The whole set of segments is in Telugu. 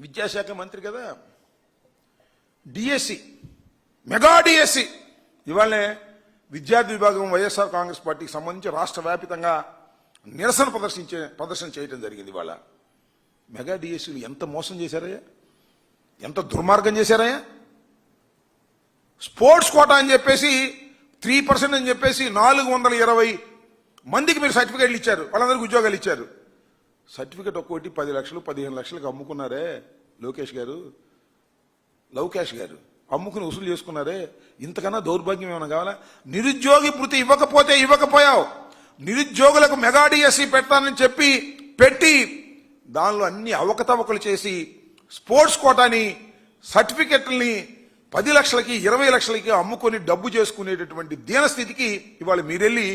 విద్యాశాఖ మంత్రి కదా, డిఎస్సి, మెగా డిఎస్సి ఇవాళనే విద్యార్థి విభాగం వైఎస్ఆర్ కాంగ్రెస్ పార్టీకి సంబంధించి రాష్ట్ర వ్యాప్తంగా నిరసన ప్రదర్శన చేయడం జరిగింది. ఇవాళ మెగా డిఎస్సీలు ఎంత మోసం చేశారయ్యా, ఎంత దుర్మార్గం చేశారయ్యా. స్పోర్ట్స్ కోటా అని చెప్పేసి 3% అని చెప్పేసి 420 మందికి మీరు సర్టిఫికేట్లు ఇచ్చారు, వాళ్ళందరికీ ఉద్యోగాలు ఇచ్చారు. సర్టిఫికేట్ ఒక్కోటి 10 లక్షలు 15 లక్షలకు అమ్ముకున్నారే లోకేష్ గారు, లవకేష్ గారు, అమ్ముకుని వసూలు చేసుకున్నారే. ఇంతకన్నా దౌర్భాగ్యం ఏమైనా కావాలా? నిరుద్యోగి భృతి ఇవ్వకపోయావు. నిరుద్యోగులకు మెగా డిఎస్సి పెడతానని చెప్పి పెట్టి దానిలో అన్ని అవకతవకలు చేసి స్పోర్ట్స్ కోటాని సర్టిఫికెట్లని 10 లక్షలకి 20 లక్షలకి అమ్ముకొని డబ్బు చేసుకునేటటువంటి దీనస్థితికి ఇవాళ మీరెళ్ళి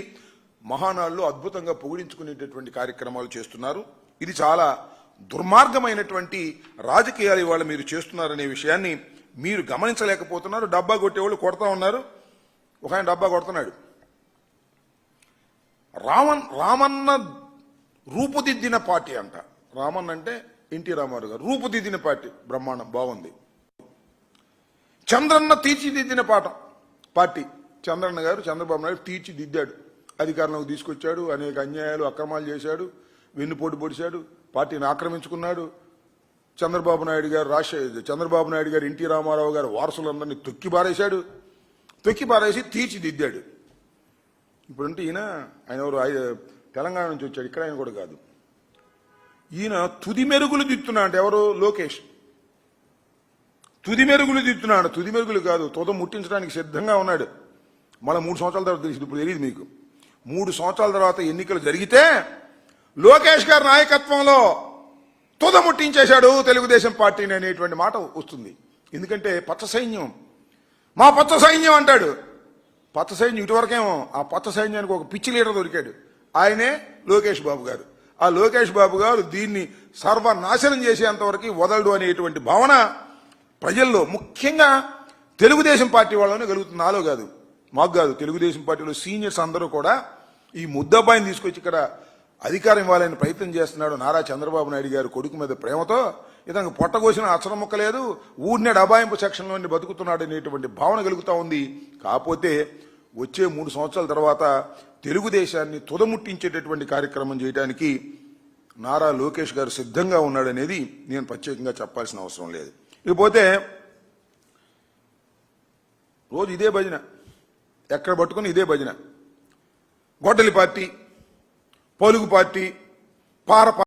మహానాడులో అద్భుతంగా పొగిడించుకునేటటువంటి కార్యక్రమాలు చేస్తున్నారు. ఇది చాలా దుర్మార్గమైనటువంటి రాజకీయాలు ఇవాళ మీరు చేస్తున్నారనే విషయాన్ని మీరు గమనించలేకపోతున్నారు. డబ్బా కొట్టేవాళ్ళు కొడతా ఉన్నారు. ఒక ఆయన డబ్బా కొడుతున్నాడు. రామన్న రూపుదిద్దిన పార్టీ అంట. రామన్ అంటే ఎన్టీ రామారావు గారు. రూపుదిద్దిన పార్టీ బ్రహ్మాండం, బాగుంది. చంద్రన్న తీర్చిదిద్దిన పార్టీ. చంద్రన్న గారు, చంద్రబాబు నాయుడు తీర్చిదిద్దాడు, అధికారంలోకి తీసుకొచ్చాడు, అనేక అన్యాయాలు అక్రమాలు చేశాడు, వెన్నుపోటు పొడిచాడు, పార్టీని ఆక్రమించుకున్నాడు. చంద్రబాబు నాయుడు గారు ఎన్టీ రామారావు గారు వారసులందరినీ తొక్కి పారేసి తీర్చిదిద్దాడు. ఇప్పుడంటే ఆయన ఎవరు, తెలంగాణ నుంచి వచ్చాడు, ఇక్కడ ఆయన కూడా కాదు. ఈయన తుది మెరుగులు దిద్దుతున్నాడు. ఎవరు? లోకేష్. తుది మెరుగులు దిద్దుతున్నాడు. తుది మెరుగులు కాదు, తుద ముట్టించడానికి సిద్ధంగా ఉన్నాడు. మళ్ళీ 3 సంవత్సరాల తర్వాత తెలిసింది. ఇప్పుడు తెలియదు మీకు. 3 సంవత్సరాల తర్వాత ఎన్నికలు జరిగితే లోకేష్ గారి నాయకత్వంలో తుద ముట్టించేశాడు తెలుగుదేశం పార్టీని అనేటువంటి మాట వస్తుంది. ఎందుకంటే పచ్చ సైన్యం, మా పచ్చ సైన్యం అంటాడు. పచ్చ సైన్యం ఇటువరకేమో, ఆ పచ్చ సైన్యానికి ఒక పిచ్చి లీడర్ దొరికాడు. ఆయనే లోకేష్ బాబు గారు. ఆ లోకేష్ బాబు గారు దీన్ని సర్వనాశనం చేసేంతవరకు వదలడు అనేటువంటి భావన ప్రజల్లో, ముఖ్యంగా తెలుగుదేశం పార్టీ వాళ్ళనే కలుగుతుంది. నాలో కాదు, మాకు కాదు. తెలుగుదేశం పార్టీలో సీనియర్స్ అందరూ కూడా ఈ ముద్దబ్బాయిని తీసుకొచ్చి ఇక్కడ అధికారం ఇవ్వాలని ప్రయత్నం చేస్తున్నాడు. నారా చంద్రబాబు నాయుడు గారు కొడుకు మీద ప్రేమతో ఇతనికి పొట్టకోసిన అచ్చరం ముక్క లేదు, ఊరినే డబాయింపు సెక్షన్లోని బతుకుతున్నాడు అనేటువంటి భావన కలుగుతూ ఉంది. కాకపోతే వచ్చే 3 సంవత్సరాల తర్వాత తెలుగుదేశాన్ని తుదముట్టించేటటువంటి కార్యక్రమం చేయడానికి నారా లోకేష్ గారు సిద్ధంగా ఉన్నాడనేది నేను ప్రత్యేకంగా చెప్పాల్సిన అవసరం లేదు. ఇకపోతే రోజు ఇదే భజన, ఎక్కడ పట్టుకుని ఇదే భజన. గొడ్డలి పార్టీ, పలుగు పార్టీ, పార